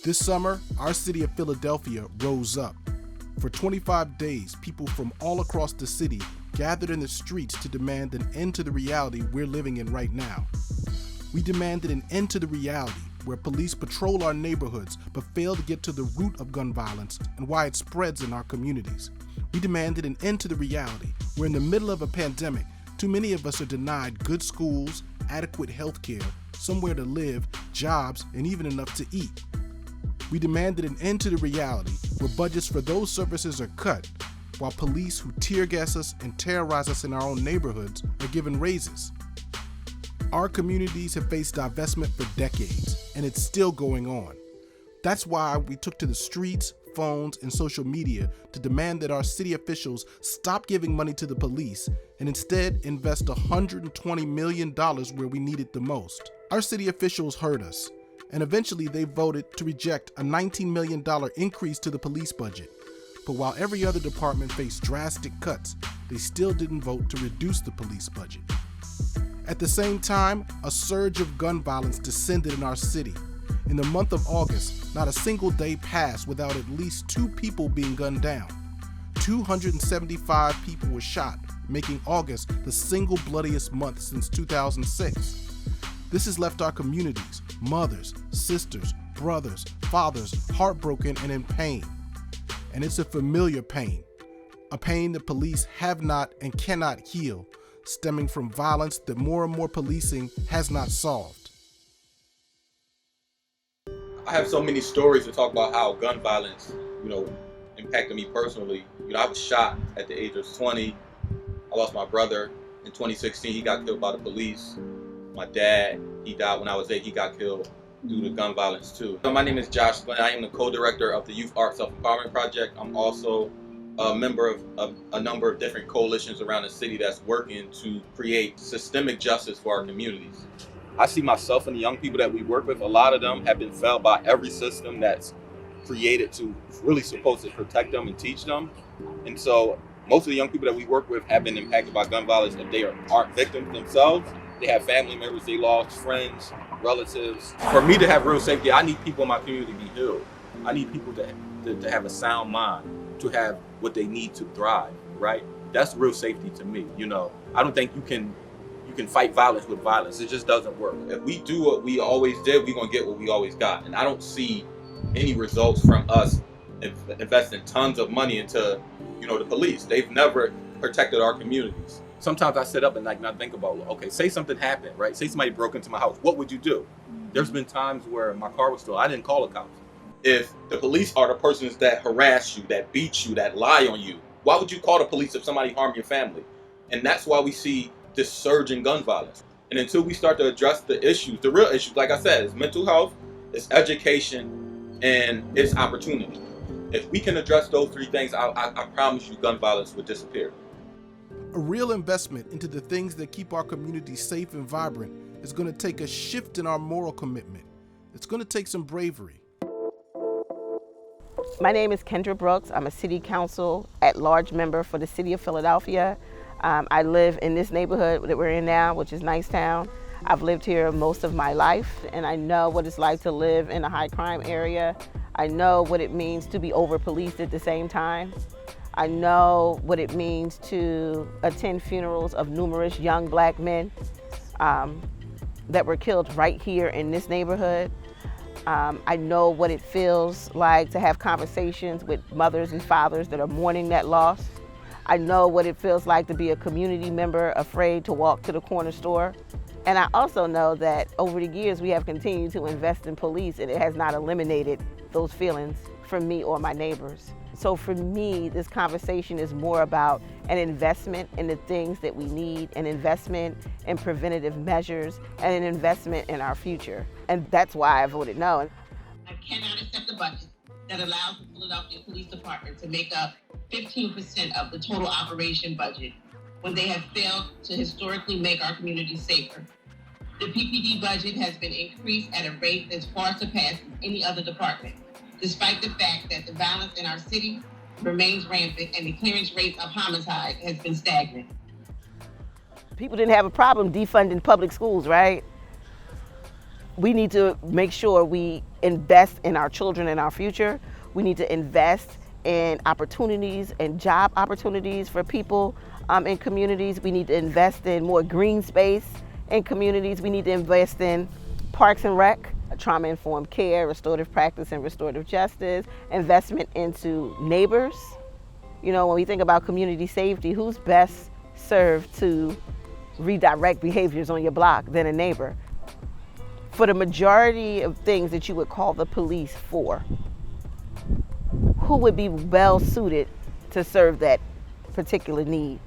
This summer, our city of Philadelphia rose up. For 25 days, people from all across the city gathered in the streets to demand an end to the reality we're living in right now. We demanded an end to the reality where police patrol our neighborhoods but fail to get to the root of gun violence and why it spreads in our communities. We demanded an end to the reality where in the middle of a pandemic, too many of us are denied good schools, adequate health care, somewhere to live, jobs, and even enough to eat. We demanded an end to the reality where budgets for those services are cut, while police who tear gas us and terrorize us in our own neighborhoods are given raises. Our communities have faced divestment for decades, and it's still going on. That's why we took to the streets, phones, and social media to demand that our city officials stop giving money to the police and instead invest $120 million where we need it the most. Our city officials heard us, and eventually they voted to reject a $19 million increase to the police budget. But while every other department faced drastic cuts, they still didn't vote to reduce the police budget. At the same time, a surge of gun violence descended in our city. In the month of August, not a single day passed without at least 2 people being gunned down. 275 people were shot, making August the single bloodiest month since 2006. This has left our communities, mothers, sisters, brothers, fathers, heartbroken and in pain. And it's a familiar pain, a pain the police have not and cannot heal, stemming from violence that more and more policing has not solved. I have so many stories to talk about how gun violence, impacted me personally. I was shot at the age of 20. I lost my brother in 2016. He got killed by the police. My dad, he died when I was 8. He got killed due to gun violence too. My name is Josh Glenn. I am the co-director of the Youth Art Self-Empowerment Project. I'm also a member of a number of different coalitions around the city that's working to create systemic justice for our communities. I see myself and the young people that we work with, a lot of them have been failed by every system that's created to really supposed to protect them and teach them. And so most of the young people that we work with have been impacted by gun violence. If they aren't victims themselves, they have family members, they lost friends, relatives. For me to have real safety, I need people in my community to be healed. I need people to have a sound mind, to have what they need to thrive, right? That's real safety to me. I don't think you can fight violence with violence. It just doesn't work. If we do what we always did, we're gonna get what we always got. And I don't see any results from us investing tons of money into, the police. They've never protected our communities. Sometimes I sit up and not think about, okay, say something happened, right? Say somebody broke into my house. What would you do? There's been times where my car was stolen. I didn't call the cops. If the police are the persons that harass you, that beat you, that lie on you, why would you call the police if somebody harmed your family? And that's why we see this surge in gun violence. And until we start to address the issues, the real issues, like I said, is mental health, it's education, and it's opportunity. If we can address those 3 things, I promise you gun violence will disappear. A real investment into the things that keep our communities safe and vibrant is going to take a shift in our moral commitment. It's going to take some bravery. My name is Kendra Brooks. I'm a city council at-large member for the city of Philadelphia. I live in this neighborhood that we're in now, which is Nicetown. I've lived here most of my life, and I know what it's like to live in a high crime area. I know what it means to be over-policed at the same time. I know what it means to attend funerals of numerous young black men that were killed right here in this neighborhood. I know what it feels like to have conversations with mothers and fathers that are mourning that loss. I know what it feels like to be a community member afraid to walk to the corner store. And I also know that over the years we have continued to invest in police, and it has not eliminated those feelings from me or my neighbors. So for me, this conversation is more about an investment in the things that we need, an investment in preventative measures, and an investment in our future. And that's why I voted no. I cannot accept a budget that allows the Philadelphia Police Department to make up 15% of the total operation budget when they have failed to historically make our communities safer. The PPD budget has been increased at a rate that's far surpasses any other department, despite the fact that the violence in our city remains rampant and the clearance rate of homicide has been stagnant. People didn't have a problem defunding public schools, right? We need to make sure we invest in our children and our future. We need to invest in opportunities and job opportunities for people in communities. We need to invest in more green space in communities. We need to invest in parks and rec, trauma-informed care, restorative practice and restorative justice, investment into neighbors. You know, when we think about community safety, who's best served to redirect behaviors on your block than a neighbor? For the majority of things that you would call the police for, who would be well suited to serve that particular need?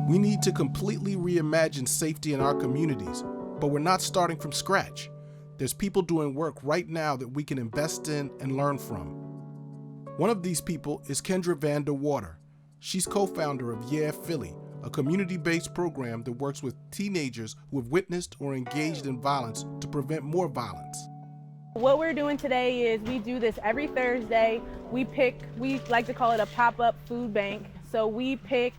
We need to completely reimagine safety in our communities, but we're not starting from scratch. There's people doing work right now that we can invest in and learn from. One of these people is Kendra Vanda. She's co-founder of Yeah Philly, a community-based program that works with teenagers who have witnessed or engaged in violence to prevent more violence. What we're doing today is we do this every Thursday. We like to call it a pop-up food bank. So we pick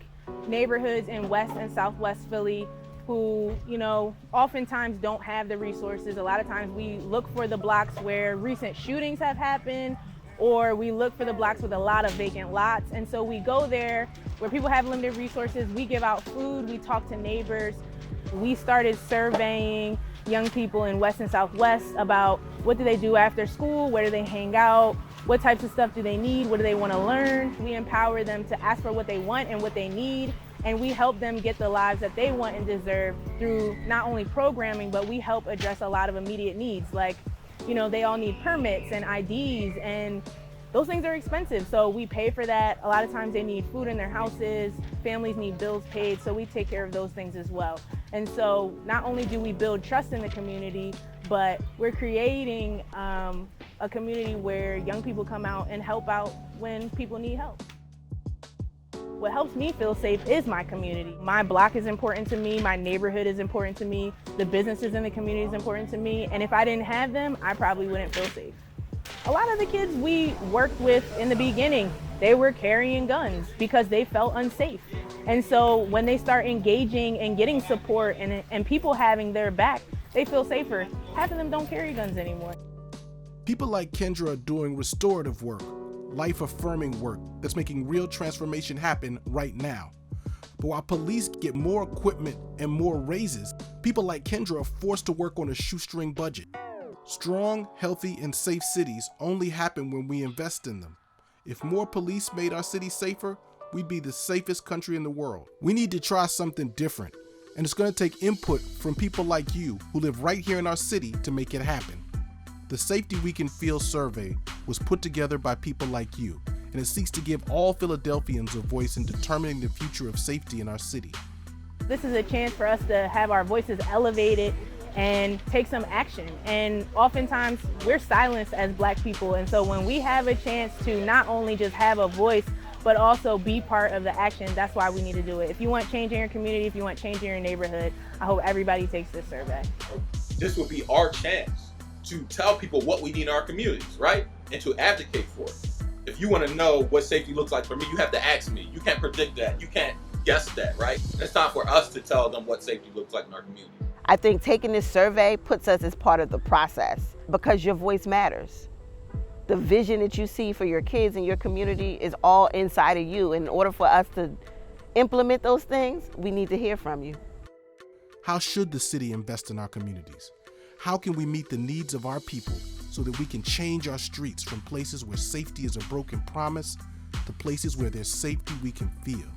neighborhoods in West and Southwest Philly who, you know, oftentimes don't have the resources. A lot of times we look for the blocks where recent shootings have happened, or we look for the blocks with a lot of vacant lots. And so we go there where people have limited resources. We give out food, we talk to neighbors. We started surveying young people in West and Southwest about what do they do after school, where do they hang out, what types of stuff do they need, what do they want to learn. We empower them to ask for what they want and what they need, and we help them get the lives that they want and deserve through not only programming, but we help address a lot of immediate needs. Like, you know, they all need permits and IDs, and those things are expensive, so we pay for that. A lot of times they need food in their houses, families need bills paid, so we take care of those things as well. And so not only do we build trust in the community, but we're creating a community where young people come out and help out when people need help. What helps me feel safe is my community. My block is important to me, my neighborhood is important to me, the businesses in the community is important to me, and if I didn't have them, I probably wouldn't feel safe. A lot of the kids we worked with in the beginning, they were carrying guns because they felt unsafe. And so when they start engaging and getting support and people having their back, they feel safer. Half of them don't carry guns anymore. People like Kendra are doing restorative work, life-affirming work that's making real transformation happen right now. But while police get more equipment and more raises, people like Kendra are forced to work on a shoestring budget. Strong, healthy, and safe cities only happen when we invest in them. If more police made our cities safer, we'd be the safest country in the world. We need to try something different, and it's going to take input from people like you who live right here in our city to make it happen. The Safety We Can Feel survey was put together by people like you, and it seeks to give all Philadelphians a voice in determining the future of safety in our city. This is a chance for us to have our voices elevated and take some action. And oftentimes we're silenced as Black people. And so when we have a chance to not only just have a voice, but also be part of the action, that's why we need to do it. If you want change in your community, if you want change in your neighborhood, I hope everybody takes this survey. This will be our chance to tell people what we need in our communities, right? And to advocate for it. If you want to know what safety looks like for me, you have to ask me. You can't predict that. You can't guess that, right? It's time for us to tell them what safety looks like in our community. I think taking this survey puts us as part of the process because your voice matters. The vision that you see for your kids and your community is all inside of you. In order for us to implement those things, we need to hear from you. How should the city invest in our communities? How can we meet the needs of our people so that we can change our streets from places where safety is a broken promise to places where there's safety we can feel?